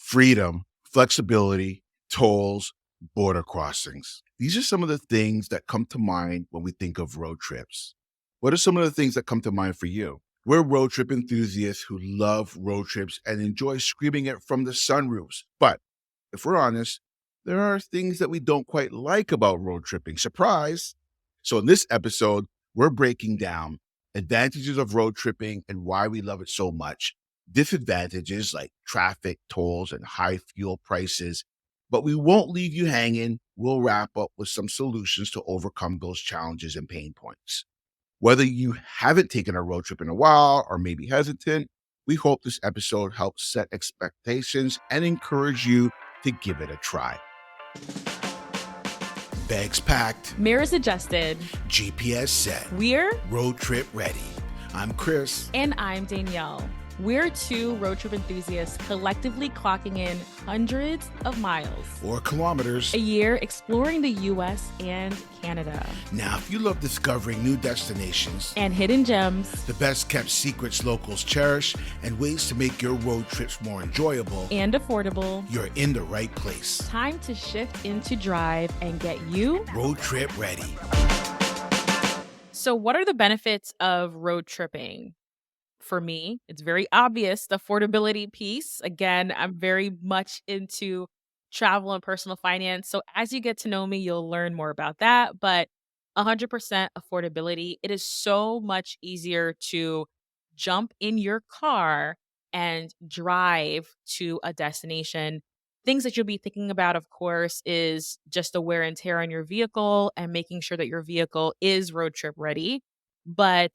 freedom, flexibility, tolls, border crossings. These are some of the things that come to mind when we think of road trips. What are some of the things that come to mind for you? We're road trip enthusiasts who love road trips and enjoy screaming it from the sunroofs. But if we're honest, there are things that we don't quite like about road tripping. Surprise! So, in this episode, we're breaking down advantages of road tripping and why we love it so much, disadvantages like traffic, tolls, and high fuel prices. But we won't leave you hanging. We'll wrap up with some solutions to overcome those challenges and pain points. Whether you haven't taken a road trip in a while or maybe hesitant, we hope this episode helps set expectations and encourage you to give it a try. Bags packed, Mirrors adjusted. GPS set, We're road trip ready. I'm Chris. And I'm Danielle. We're two road trip enthusiasts collectively clocking in hundreds of miles Or kilometers. a year exploring the US and Canada. Now, if you love discovering new destinations And hidden gems. the best kept secrets locals cherish, and ways to make your road trips more enjoyable, And affordable. you're in the right place. Time to shift into drive and get you. Road trip ready. So, what are the benefits of road tripping? For me, it's very obvious the affordability piece. Again, I'm very much into travel and personal finance. So, as you get to know me, you'll learn more about that. But 100% affordability, it is so much easier to jump in your car and drive to a destination. Things that you'll be thinking about, of course, is just the wear and tear on your vehicle and making sure that your vehicle is road trip ready. But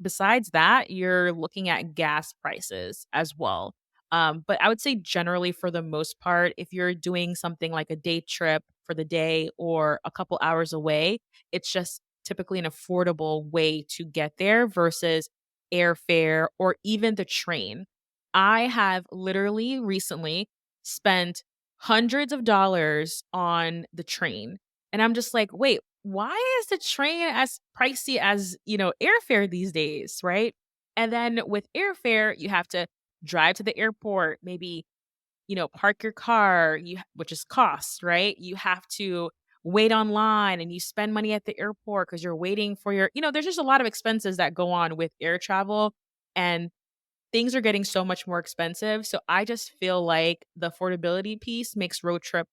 besides that, you're looking at gas prices as well. But I would say generally, for the most part, if you're doing something like a day trip for the day or a couple hours away, it's just typically an affordable way to get there versus airfare or even the train. I have literally recently spent hundreds of dollars on the train. And I'm just like, wait, why is the train as pricey as, airfare these days, right? And then with airfare, you have to drive to the airport, maybe, park your car, which is cost, right? You have to wait online and you spend money at the airport because you're waiting for there's just a lot of expenses that go on with air travel. And things are getting so much more expensive. So I just feel like the affordability piece makes road trip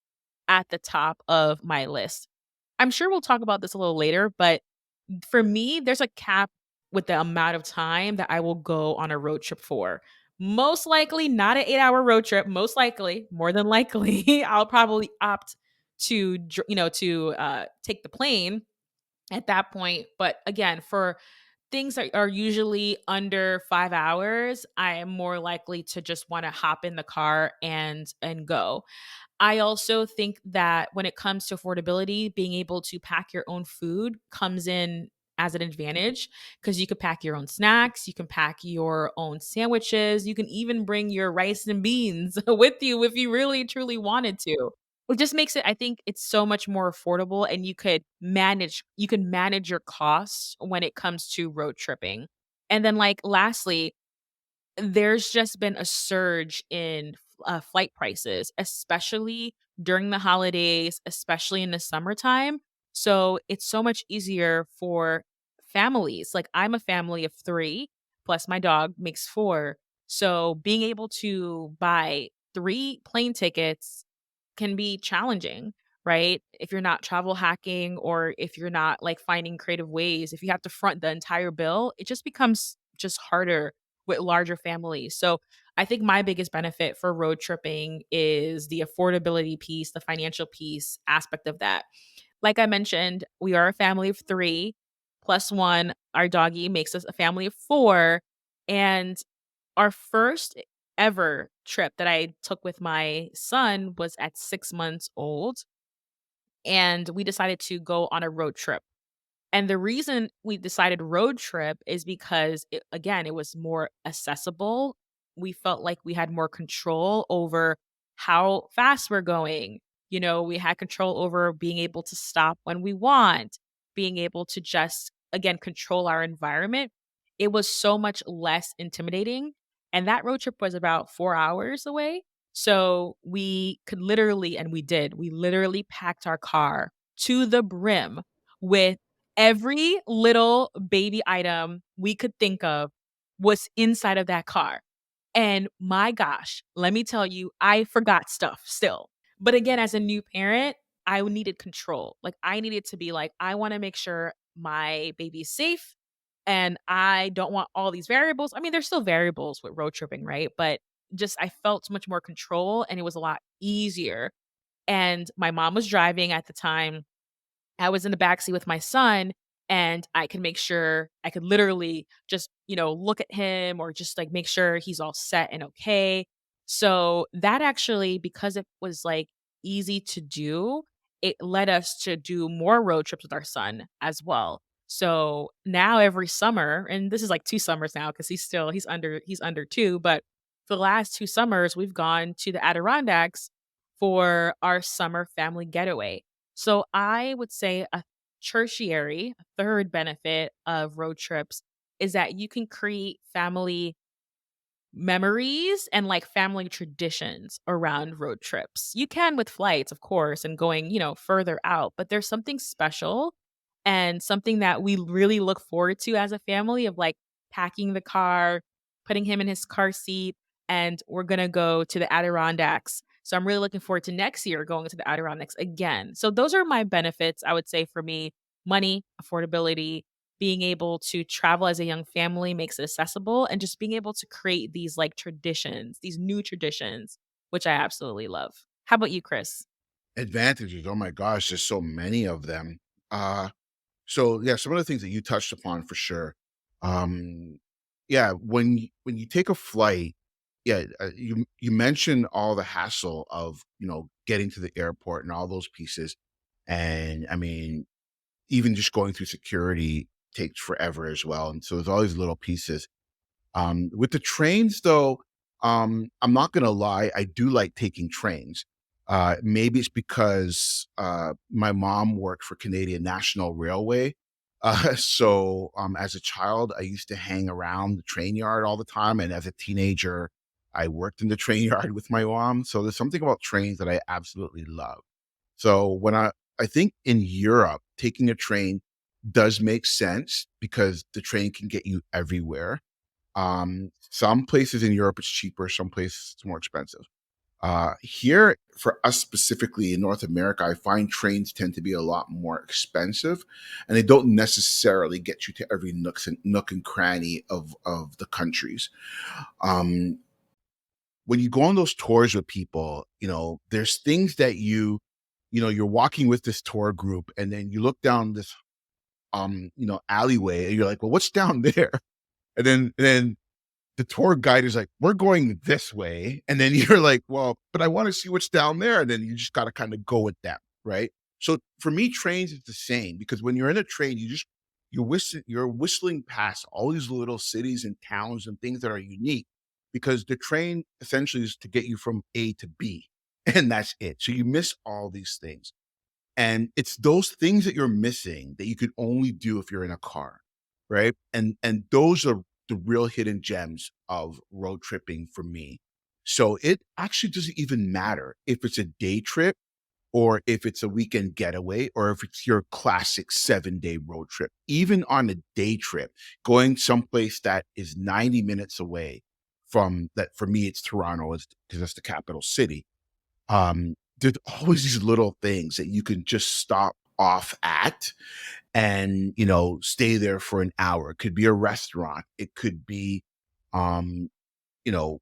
at the top of my list. I'm sure we'll talk about this a little later, but for me, there's a cap with the amount of time that I will go on a road trip for. Most likely not an 8-hour road trip. Most likely, more than likely, I'll probably opt to take the plane at that point. But again, for things that are usually under 5 hours, I am more likely to just want to hop in the car and go. I also think that when it comes to affordability, being able to pack your own food comes in as an advantage because you can pack your own snacks, you can pack your own sandwiches, you can even bring your rice and beans with you if you really truly wanted to. It just makes it, I think it's so much more affordable and you can manage your costs when it comes to road tripping. And then like lastly, there's just been a surge in flight prices, especially during the holidays, especially in the summertime. So it's so much easier for families. Like I'm a family of three, plus my dog makes four. So being able to buy three plane tickets can be challenging, right? If you're not travel hacking or if you're not like finding creative ways, if you have to front the entire bill, it just becomes just harder with larger families. So I think my biggest benefit for road tripping is the affordability piece, the financial piece aspect of that. Like I mentioned, we are a family of three plus one. Our doggy makes us a family of four. And our first ever trip that I took with my son was at 6 months old. And we decided to go on a road trip. And the reason we decided road trip is because, again, it was more accessible. We felt like we had more control over how fast we're going. We had control over being able to stop when we want, being able to just, again, control our environment. It was so much less intimidating. And that road trip was about 4 hours away. So we could literally, and we literally packed our car to the brim with every little baby item we could think of was inside of that car. And my gosh, let me tell you, I forgot stuff still. But again, as a new parent, I needed control. Like I needed to be like, I want to make sure my baby's safe and I don't want all these variables. I mean, there's still variables with road tripping, right? But just I felt much more control and it was a lot easier. And my mom was driving at the time. I was in the backseat with my son, and I could make sure I could literally just, look at him or just like make sure he's all set and okay. So that actually, because it was like easy to do, it led us to do more road trips with our son as well. So now every summer, and this is like 2 summers now because he's under 2, but for the last 2 summers, we've gone to the Adirondacks for our summer family getaway. So I would say a tertiary, a third benefit of road trips is that you can create family memories and like family traditions around road trips. You can with flights, of course, and going, further out, but there's something special and something that we really look forward to as a family of like packing the car, putting him in his car seat, and we're going to go to the Adirondacks. So I'm really looking forward to next year going to the Adirondacks again. So those are my benefits, I would say for me: money, affordability, being able to travel as a young family makes it accessible, and just being able to create these like traditions, these new traditions, which I absolutely love. How about you, Chris? Advantages. Oh my gosh, there's so many of them. Uh, so yeah, some of the things that you touched upon for sure. Um, yeah, when you take a flight, yeah, you mentioned all the hassle of getting to the airport and all those pieces, and I mean, even just going through security takes forever as well. And so there's all these little pieces. With the trains, though, I'm not gonna lie, I do like taking trains. Maybe it's because my mom worked for Canadian National Railway. So as a child, I used to hang around the train yard all the time, and as a teenager, I worked in the train yard with my mom. So there's something about trains that I absolutely love. So I think in Europe, taking a train does make sense because the train can get you everywhere. Some places in Europe it's cheaper, some places it's more expensive. Here for us specifically in North America, I find trains tend to be a lot more expensive, and they don't necessarily get you to every nook and cranny of the countries. Um, when you go on those tours with people, there's things that you're walking with this tour group, and then you look down this alleyway, and you're like, well, what's down there? And then the tour guide is like, "We're going this way." And then you're like, "Well, but I wanna see what's down there." And then you just gotta kinda go with that, right? So, for me, trains is the same because when you're in a train, you're whistling past all these little cities and towns and things that are unique because the train essentially is to get you from A to B, and that's it. So you miss all these things. And it's those things that you're missing that you could only do if you're in a car, right? And those are the real hidden gems of road tripping for me. So it actually doesn't even matter if it's a day trip or if it's a weekend getaway or if it's your classic 7-day road trip. Even on a day trip, going someplace that is 90 minutes away from that, for me it's Toronto, because that's the capital city. There's always these little things that you can just stop off at and, stay there for an hour. It could be a restaurant. It could be, um, you know,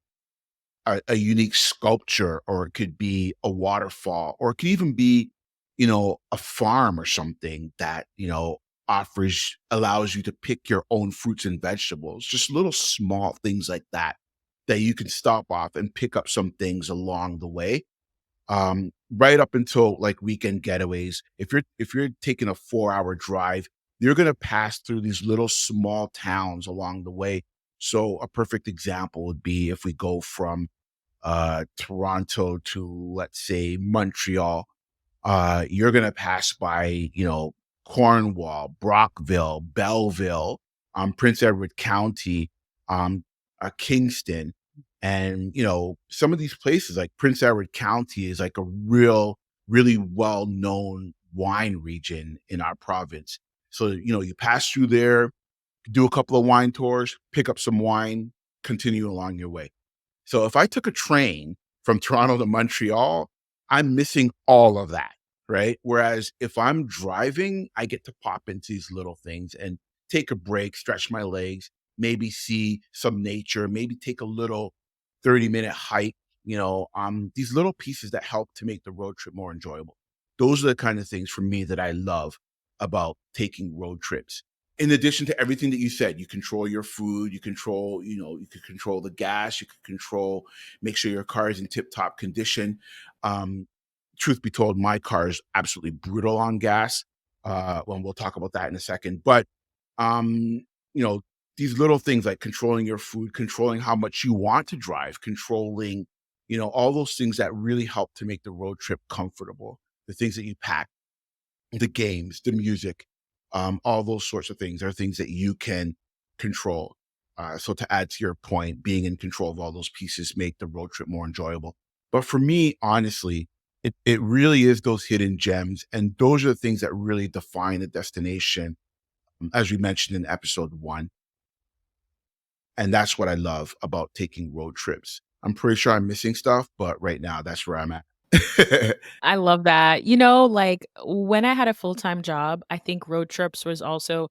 a unique sculpture, or it could be a waterfall, or it could even be, a farm or something that, allows you to pick your own fruits and vegetables. Just little small things like that, that you can stop off and pick up some things along the way, right up until like weekend getaways. If you're taking a 4-hour drive, you're gonna pass through these little small towns along the way. So a perfect example would be if we go from Toronto to, let's say, Montreal, you're gonna pass by, Cornwall, Brockville, Belleville, Prince Edward County, um, Kingston. And, some of these places like Prince Edward County is like a really well-known wine region in our province. So, you pass through there, do a couple of wine tours, pick up some wine, continue along your way. So if I took a train from Toronto to Montreal, I'm missing all of that, right? Whereas if I'm driving, I get to pop into these little things and take a break, stretch my legs, maybe see some nature, maybe take a little 30-minute hike, these little pieces that help to make the road trip more enjoyable. Those are the kind of things for me that I love about taking road trips. In addition to everything that you said, you control your food, you can control the gas, you can control, make sure your car is in tip-top condition. Um, Truth be told, my car is absolutely brutal on gas. When we'll talk about that in a second. But um, you know, these little things like controlling your food, controlling how much you want to drive, controlling, all those things that really help to make the road trip comfortable. The things that you pack, the games, the music, all those sorts of things are things that you can control. So to add to your point, being in control of all those pieces make the road trip more enjoyable. But for me, honestly, it really is those hidden gems. And those are the things that really define a destination, as we mentioned in episode 1. And that's what I love about taking road trips. I'm pretty sure I'm missing stuff, but right now that's where I'm at. I love that. Like when I had a full-time job, I think road trips was also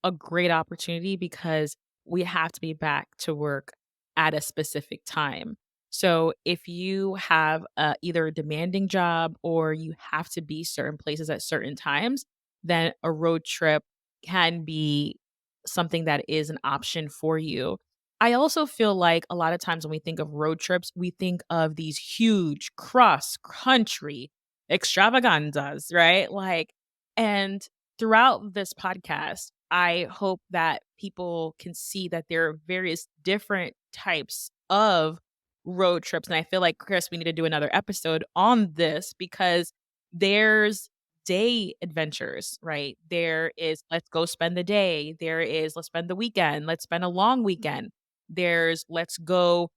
a great opportunity because we have to be back to work at a specific time. So if you have either a demanding job or you have to be certain places at certain times, then a road trip can be something that is an option for you. I also feel like a lot of times when we think of road trips, we think of these huge cross country extravaganzas, right? And throughout this podcast, I hope that people can see that there are various different types of road trips. And I feel like, Chris, we need to do another episode on this because there's day adventures, right? There is let's go spend the day. There is let's spend the weekend. Let's spend a long weekend. There's let's go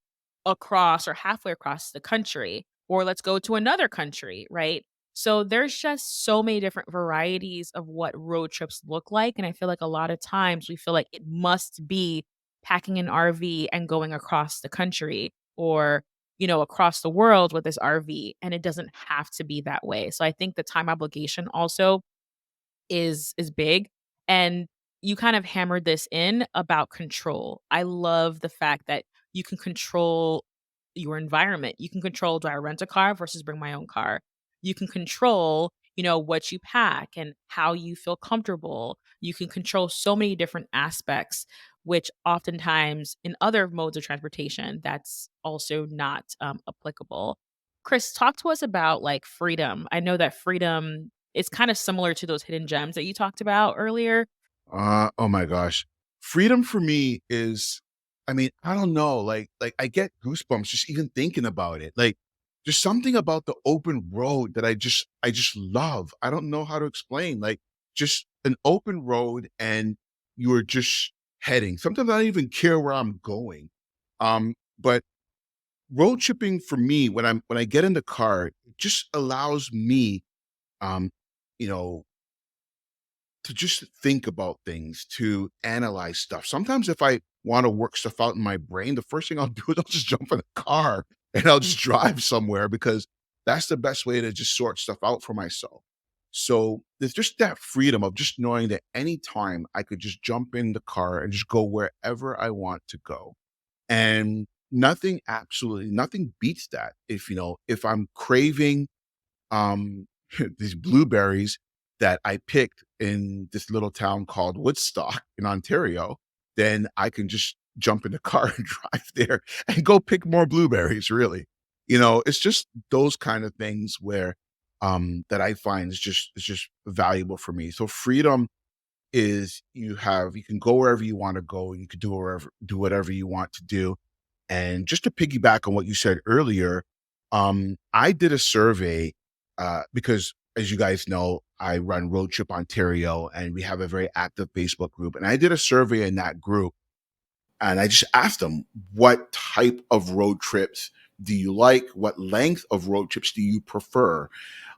across or halfway across the country, or let's go to another country, right? So there's just so many different varieties of what road trips look like. And I feel like a lot of times we feel like it must be packing an RV and going across the country or, across the world with this RV. And it doesn't have to be that way. So I think the time obligation also is big, and you kind of hammered this in about control. I love the fact that you can control your environment. You can control, do I rent a car versus bring my own car? You can control, what you pack and how you feel comfortable. You can control so many different aspects, which oftentimes in other modes of transportation, that's also not applicable. Chris, talk to us about like freedom. I know that freedom is kind of similar to those hidden gems that you talked about earlier. Oh my gosh. Freedom for me is, I mean, I don't know, like I get goosebumps just even thinking about it. Like there's something about the open road that I just love. I don't know how to explain. Like just an open road and you're just heading. Sometimes I don't even care where I'm going. But road tripping for me when I get in the car, it just allows me um, you know, to just think about things, to analyze stuff. Sometimes if I want to work stuff out in my brain, the first thing I'll do is I'll just jump in a car and I'll just drive somewhere because that's the best way to just sort stuff out for myself. So there's just that freedom of just knowing that anytime I could just jump in the car and just go wherever I want to go. And absolutely nothing beats that. If I'm craving um these blueberries that I picked in this little town called Woodstock in Ontario, then I can just jump in the car and drive there and go pick more blueberries, really. It's just those kind of things where that I find is just valuable for me. So freedom is you can go wherever you want to go, you can do whatever you want to do. And just to piggyback on what you said earlier, I did a survey because, as you guys know, I run Road Trip Ontario, and we have a very active Facebook group. And I did a survey in that group, And I just asked them, what type of road trips do you like? What length of road trips do you prefer?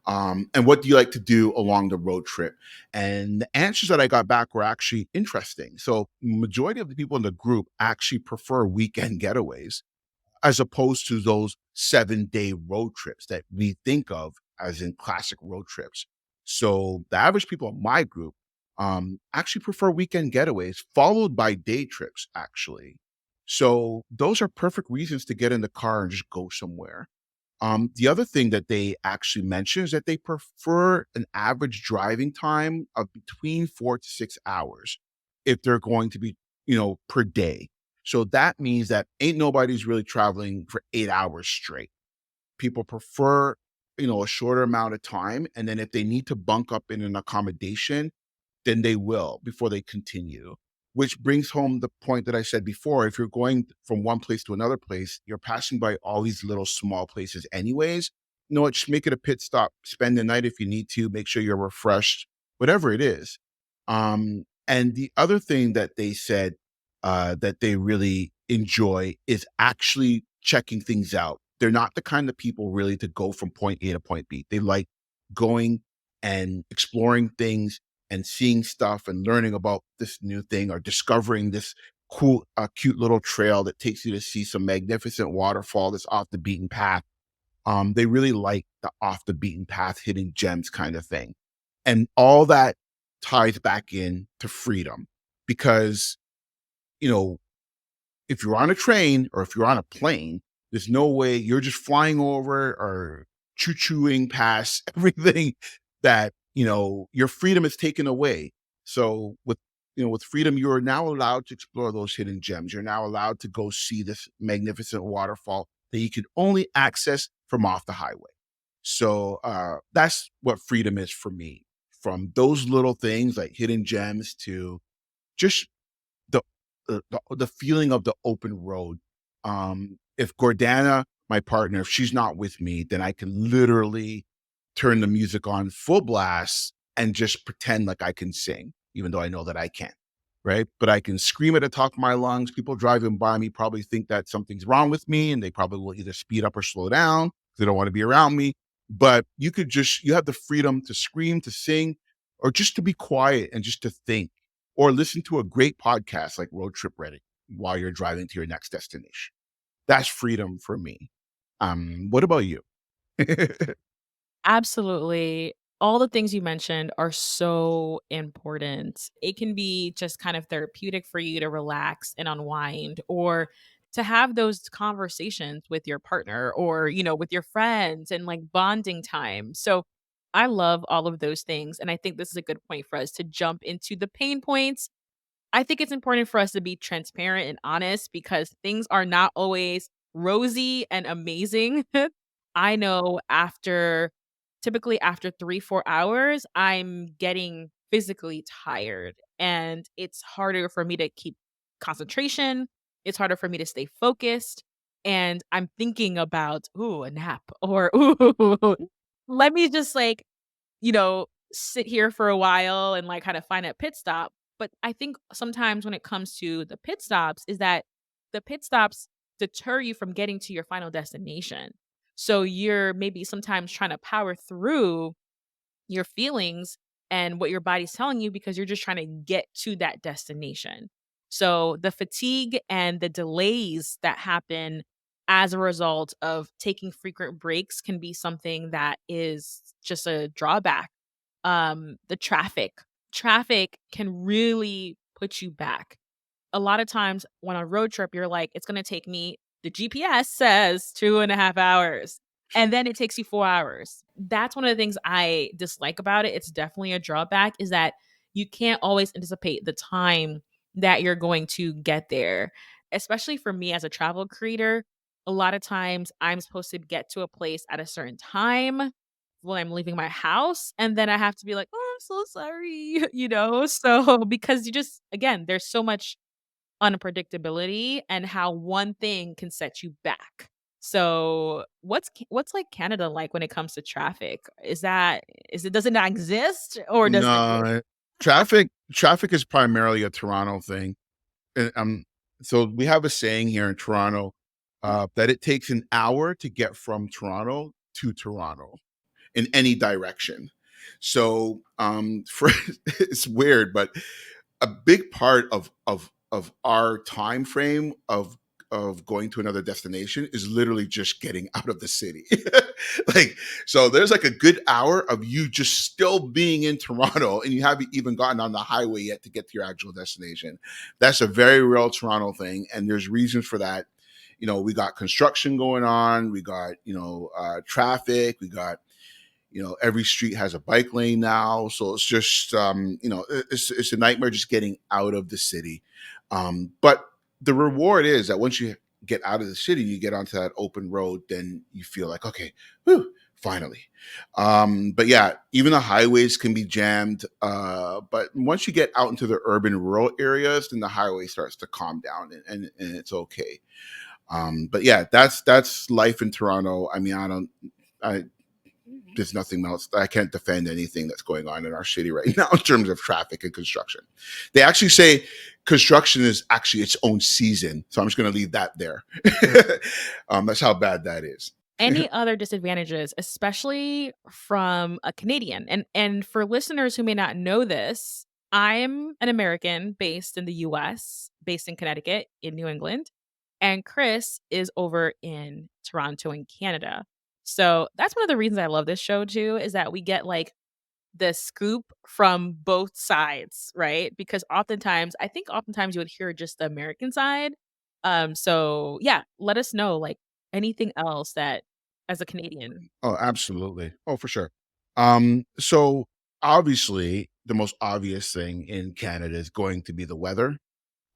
And what do you like to do along the road trip? And the answers that I got back were actually interesting. So, majority of the people in the group actually prefer weekend getaways as opposed to those 7-day road trips that we think of as in classic road trips. So the average people in my group actually prefer weekend getaways, followed by day trips, actually. So those are perfect reasons to get in the car and just go somewhere. The other thing that they actually mention is that they prefer an average driving time of between 4 to 6 hours if they're going to be, per day. So that means that ain't nobody's really traveling for 8 hours straight. People prefer, a shorter amount of time. And then if they need to bunk up in an accommodation, then they will before they continue. Which brings home the point that I said before. If you're going from one place to another place, you're passing by all these little small places anyways. Just make it a pit stop, spend the night if you need to, make sure you're refreshed, whatever it is. And the other thing that they said that they really enjoy is actually checking things out. They're not the kind of people really to go from point A to point B. They like going and exploring things and seeing stuff and learning about this new thing or discovering this cool, cute little trail that takes you to see some magnificent waterfall that's off the beaten path. They really like the off the beaten path, hidden gems kind of thing. And all that ties back in to freedom because, you know, if you're on a train or if you're on a plane, there's no way you're just flying over or choo-chooing past everything that, your freedom is taken away. So with freedom, you're now allowed to explore those hidden gems. You're now allowed to go see this magnificent waterfall that you can only access from off the highway. So that's what freedom is for me. From those little things like hidden gems to just the the feeling of the open road. If Gordana, my partner, if she's not with me, then I can literally turn the music on full blast and just pretend like I can sing, even though I know that I can't. Right. But I can scream at the top of my lungs. People driving by me probably think that something's wrong with me and they probably will either speed up or slow down. They don't want to be around me. But you have the freedom to scream, to sing, or just to be quiet and just to think or listen to a great podcast like Road Trip Ready while you're driving to your next destination. That's freedom for me. What about you? Absolutely. All the things you mentioned are so important. It can be just kind of therapeutic for you to relax and unwind or to have those conversations with your partner or, with your friends and like bonding time. So I love all of those things. And I think this is a good point for us to jump into the pain points. I think it's important for us to be transparent and honest because things are not always rosy and amazing. I know typically after 3, 4 hours, I'm getting physically tired and it's harder for me to keep concentration. It's harder for me to stay focused. And I'm thinking about, ooh, a nap or, ooh, let me just sit here for a while and like kind of find a pit stop. But I think sometimes when it comes to the pit stops, is that the pit stops deter you from getting to your final destination. So you're maybe sometimes trying to power through your feelings and what your body's telling you because you're just trying to get to that destination. So the fatigue and the delays that happen as a result of taking frequent breaks can be something that is just a drawback. The traffic can really put you back. A lot of times when on a road trip, you're like, it's going to take me, the GPS says 2.5 hours, and then it takes you 4 hours. That's one of the things I dislike about it. It's definitely a drawback is that you can't always anticipate the time that you're going to get there. Especially for me as a travel creator, a lot of times I'm supposed to get to a place at a certain time when I'm leaving my house, and then I have to be like, "Oh, I'm so sorry," So because you just again, there's so much unpredictability and how one thing can set you back. So, what's like Canada like when it comes to traffic? Does it not exist or does it? No, traffic is primarily a Toronto thing. So we have a saying here in Toronto that it takes an hour to get from Toronto to Toronto in any direction. So for it's weird, but a big part of our time frame of going to another destination is literally just getting out of the city. Like, so there's like a good hour of you just still being in Toronto and you haven't even gotten on the highway yet to get to your actual destination. That's a very real Toronto thing, and there's reasons for that. We got construction going on, we got traffic, we got every street has a bike lane now, so it's just it's a nightmare just getting out of the city. But the reward is that once you get out of the city, you get onto that open road, then you feel like, okay, whew, finally. But yeah, even the highways can be jammed, but once you get out into the urban rural areas, then the highway starts to calm down, and it's okay. But yeah, that's life in Toronto. I mean, I there's nothing else. I can't defend anything that's going on in our city right now in terms of traffic and construction. They actually say construction is actually its own season. So I'm just going to leave that there. That's how bad that is. Any other disadvantages, especially from a Canadian? And for listeners who may not know this, I'm an American based in the US, based in Connecticut, in New England, and Chris is over in Toronto in Canada. So that's one of the reasons I love this show too, is that we get like the scoop from both sides, right? Because oftentimes you would hear just the American side. So yeah, let us know like anything else that as a Canadian. Oh, absolutely. Oh, for sure. So obviously the most obvious thing in Canada is going to be the weather.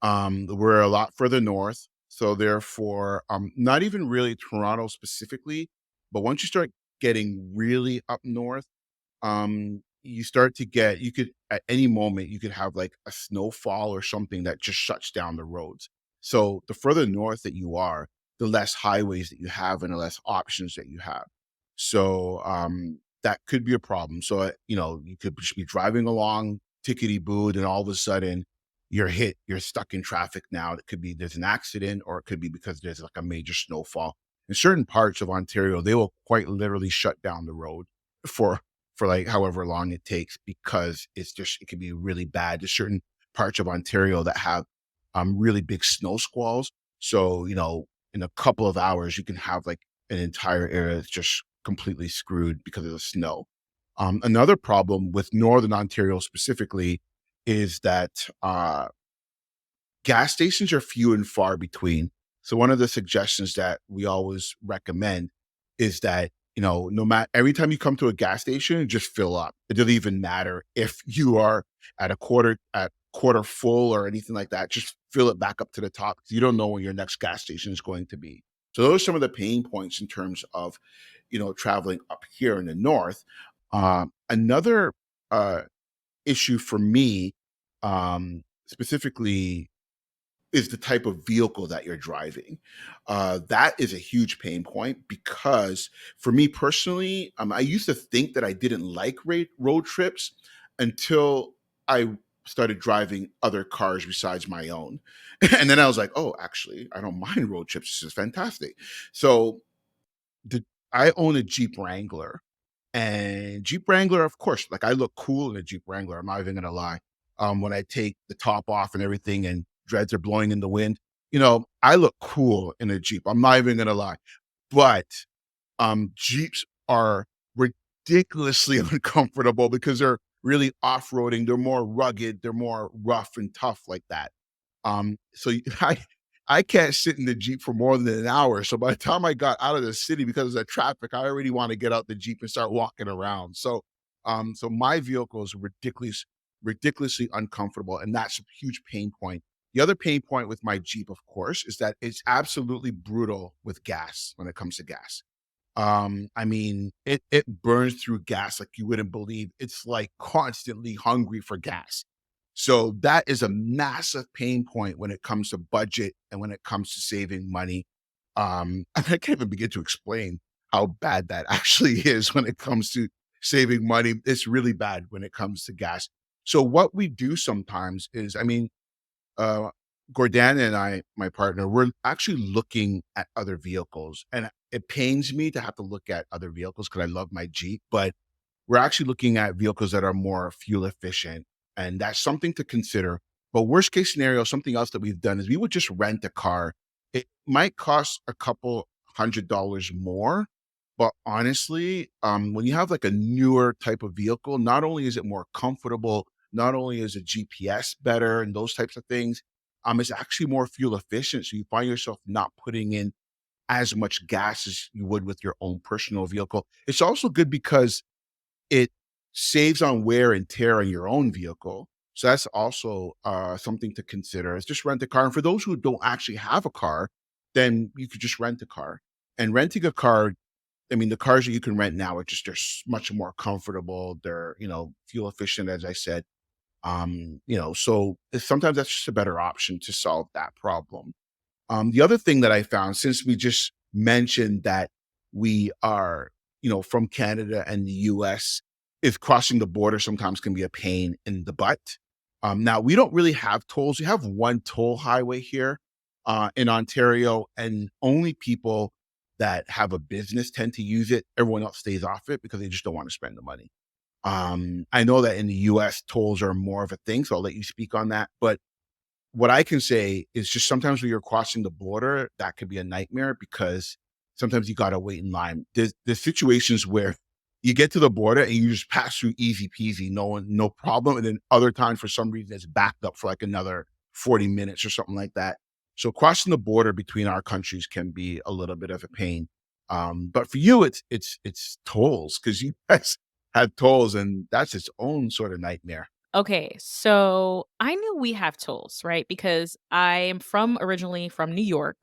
We're a lot further north, so therefore, not even really Toronto specifically, but once you start getting really up north, you start to get you could at any moment you could have like a snowfall or something that just shuts down the roads. So the further north that you are, the less highways that you have and the less options that you have. So that could be a problem. So you could just be driving along tickety boo, and all of a sudden you're stuck in traffic now. It could be there's an accident, or it could be because there's like a major snowfall. In certain parts of Ontario, they will quite literally shut down the road for like however long it takes, because it can be really bad. There's certain parts of Ontario that have really big snow squalls. So, in a couple of hours you can have like an entire area that's just completely screwed because of the snow. Another problem with Northern Ontario specifically is that gas stations are few and far between. So one of the suggestions that we always recommend is that, no matter every time you come to a gas station, just fill up. It doesn't even matter if you are at quarter full or anything like that. Just fill it back up to the top, because you don't know when your next gas station is going to be. So those are some of the pain points in terms of, traveling up here in the north. Another issue for me, specifically, is the type of vehicle that you're driving. That is a huge pain point, because for me personally, I used to think that I didn't like road trips until I started driving other cars besides my own. And then I was like, oh, actually, I don't mind road trips. This is fantastic. So the, I own a Jeep Wrangler, and Jeep Wrangler, of course, like I look cool in a Jeep Wrangler. I'm not even gonna lie. When I take the top off and everything, and dreads are blowing in the wind, I look cool in a Jeep. I'm not even gonna lie. But Jeeps are ridiculously uncomfortable because they're really off-roading. They're more rugged. They're more rough and tough like that. So I can't sit in the Jeep for more than an hour. So by the time I got out of the city because of the traffic, I already want to get out the Jeep and start walking around. So my vehicle is ridiculously uncomfortable, and that's a huge pain point. The other pain point with my Jeep, of course, is that it's absolutely brutal with gas when it comes to gas. I mean, it burns through gas like you wouldn't believe. It's like constantly hungry for gas. So that is a massive pain point when it comes to budget and when it comes to saving money. I can't even begin to explain how bad that actually is when it comes to saving money. It's really bad when it comes to gas. So what we do sometimes is, I mean, Gordana and I, my partner, we're actually looking at other vehicles, and it pains me to have to look at other vehicles because I love my Jeep, but we're actually looking at vehicles that are more fuel efficient, and that's something to consider. But worst case scenario, something else that we've done is we would just rent a car. It might cost a couple $100 more, but honestly, when you have like a newer type of vehicle, not only is it more comfortable, not only is a GPS better and those types of things, it's actually more fuel efficient. So you find yourself not putting in as much gas as you would with your own personal vehicle. It's also good because it saves on wear and tear on your own vehicle. So that's also something to consider. Is just rent a car. And for those who don't actually have a car, then you could just rent a car. And renting a car, I mean, the cars that you can rent now are just much more comfortable. They're fuel efficient, as I said. So sometimes that's just a better option to solve that problem. The other thing that I found, since we just mentioned that we are, from Canada and the US, is crossing the border sometimes can be a pain in the butt. Now, we don't really have tolls. We have one toll highway here in Ontario, and only people that have a business tend to use it. Everyone else stays off it because they just don't want to spend the money. I know that in the US, tolls are more of a thing, so I'll let you speak on that. But what I can say is just sometimes when you're crossing the border, that could be a nightmare because sometimes you gotta wait in line. There's situations where you get to the border and you just pass through easy peasy, no problem. And then other times for some reason it's backed up for like another 40 minutes or something like that. So crossing the border between our countries can be a little bit of a pain. But for you, it's tolls because you guys have tolls, and that's its own sort of nightmare. Okay, so I knew we have tolls, right? Because I am from originally from New York,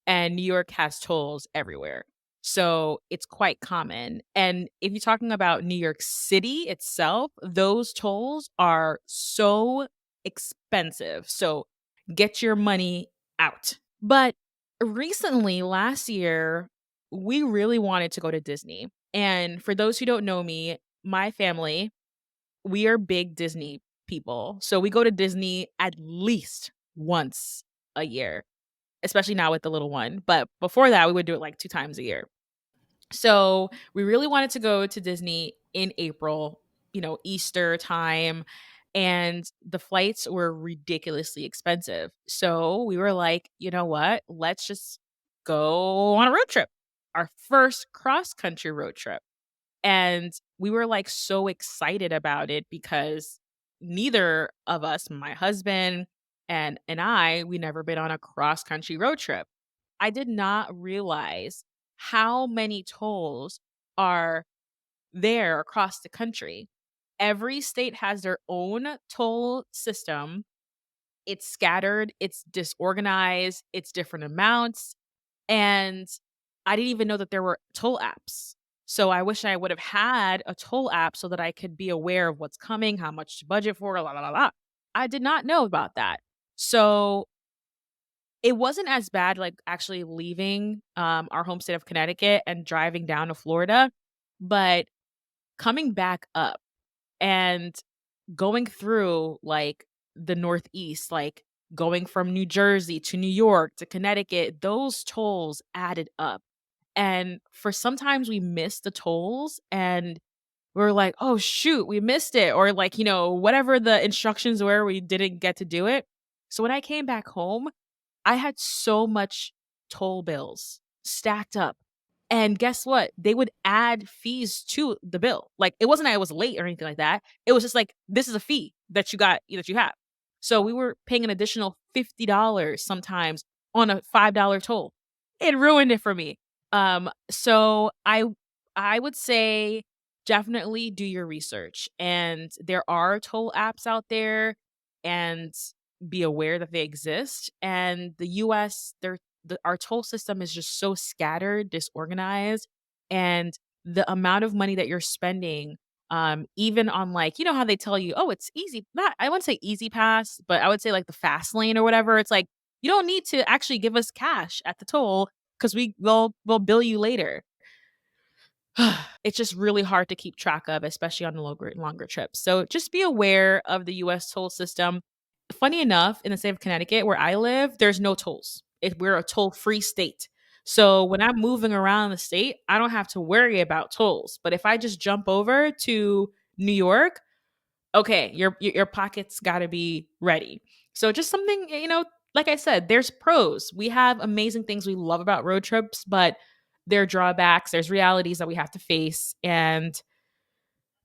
and New York has tolls everywhere. So it's quite common. And if you're talking about New York City itself, those tolls are so expensive. So get your money out. But recently, last year, we really wanted to go to Disney. And for those who don't know me, my family, we are big Disney people. So we go to Disney at least once a year, especially now with the little one. But before that, we would do it like 2 times a year. So we really wanted to go to Disney in April, Easter time, and the flights were ridiculously expensive. So we were like, you know what? Let's just go on a road trip. Our first cross country road trip. And we were, like, so excited about it because neither of us, my husband and we never been on a cross country road trip. I did not realize how many tolls are there across the country. Every state has their own toll system. It's scattered, it's disorganized, it's different amounts. And I didn't even know that there were toll apps. So I wish I would have had a toll app so that I could be aware of what's coming, how much to budget for, la la la la. I did not know about that. So it wasn't as bad like actually leaving our home state of Connecticut and driving down to Florida, but coming back up and going through like the Northeast, like going from New Jersey to New York to Connecticut, those tolls added up. And for sometimes we missed the tolls and we're like, oh shoot, we missed it. Or like, whatever the instructions were, we didn't get to do it. So when I came back home, I had so much toll bills stacked up. And guess what? They would add fees to the bill. Like it wasn't I was late or anything like that. It was just like this is a fee that you have. So we were paying an additional $50 sometimes on a $5 toll. It ruined it for me. So I would say definitely do your research. And there are toll apps out there, and be aware that they exist. And the US, our toll system is just so scattered, disorganized, and the amount of money that you're spending, even on like, how they tell you, oh, it's easy. Not I wouldn't say easy pass, but I would say like the fast lane or whatever. It's like you don't need to actually give us cash at the toll because we'll bill you later. It's just really hard to keep track of, especially on the longer trips. So just be aware of the US toll system. funny enough, in the state of Connecticut where I live, there's no tolls. We're a toll-free state. So when I'm moving around the state, I don't have to worry about tolls. But if I just jump over to New York, okay, your pockets got to be ready. So just something, like I said, there's pros. We have amazing things we love about road trips, but there are drawbacks, there's realities that we have to face. And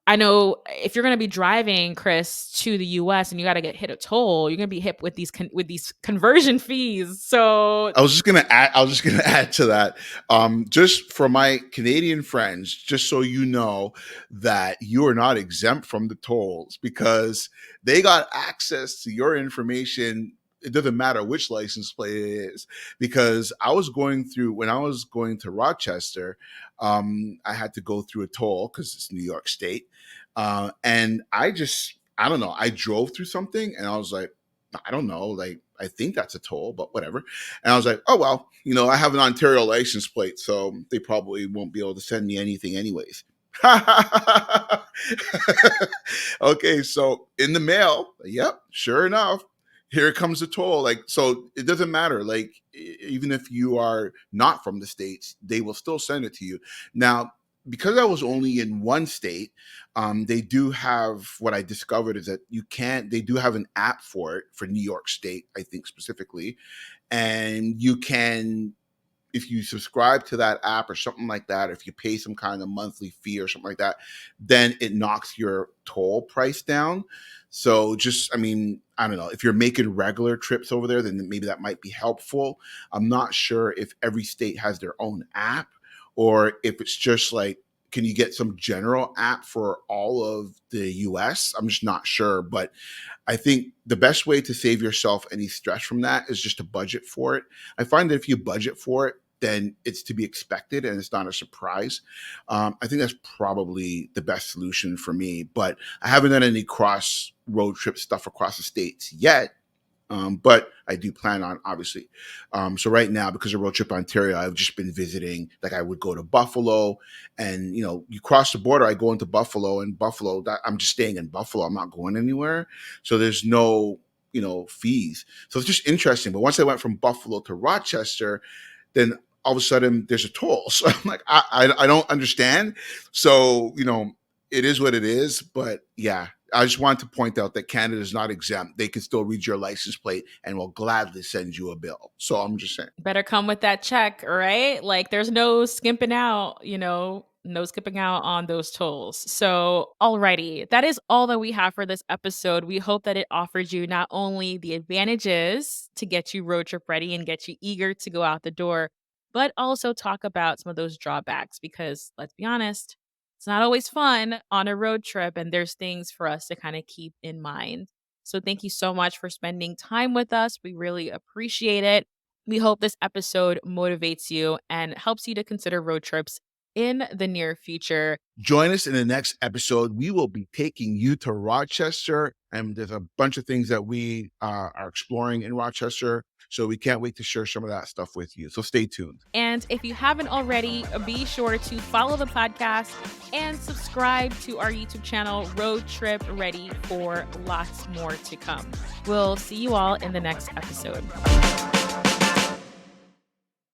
I know if you're going to be driving, Chris, to the US and you got to get hit a toll, you're going to be hit with these conversion fees. So I was just gonna add to that. Just for my Canadian friends, just so you know that you are not exempt from the tolls because they got access to your information. It doesn't matter which license plate it is. Because I was going through when I was going to Rochester, I had to go through a toll because it's New York State, and I don't know. I drove through something and I was like, I don't know, like I think that's a toll, but whatever. And I was like, oh well, I have an Ontario license plate, so they probably won't be able to send me anything anyways. Okay, so in the mail, yep, sure enough, here comes the toll. Like, so it doesn't matter. Like, even if you are not from the States, they will still send it to you. Now, because I was only in one state, they do have what I discovered is that they do have an app for it for New York State, I think specifically. And you can, if you subscribe to that app or something like that, if you pay some kind of monthly fee or something like that, then it knocks your toll price down. So just, I mean, I don't know, if you're making regular trips over there, then maybe that might be helpful. I'm not sure if every state has their own app or if it's just like, can you get some general app for all of the US? I'm just not sure, but I think the best way to save yourself any stress from that is just to budget for it. I find that if you budget for it, then it's to be expected and it's not a surprise. I think that's probably the best solution for me, but I haven't done any cross road trip stuff across the states yet. But I do plan on, obviously. So right now, because of Road Trip Ontario, I've just been visiting. Like I would go to Buffalo, and you cross the border. I go into Buffalo, and Buffalo. I'm just staying in Buffalo. I'm not going anywhere. So there's no fees. So it's just interesting. But once I went from Buffalo to Rochester, then all of a sudden there's a toll. So I'm like, I don't understand. So it is what it is. But yeah, I just want to point out that Canada is not exempt. They can still read your license plate and will gladly send you a bill. So I'm just saying. better come with that check, right? Like there's no skimping out, no skipping out on those tolls. So, alrighty, that is all that we have for this episode. We hope that it offers you not only the advantages to get you road trip ready and get you eager to go out the door, but also talk about some of those drawbacks because let's be honest, it's not always fun on a road trip and there's things for us to kind of keep in mind. So, thank you so much for spending time with us. We really appreciate it. We hope this episode motivates you and helps you to consider road trips in the near future. Join us in the next episode. We will be taking you to Rochester, and there's a bunch of things that we are exploring in Rochester. So we can't wait to share some of that stuff with you. So stay tuned. And if you haven't already, be sure to follow the podcast and subscribe to our YouTube channel, Road Trip Ready, for lots more to come. We'll see you all in the next episode.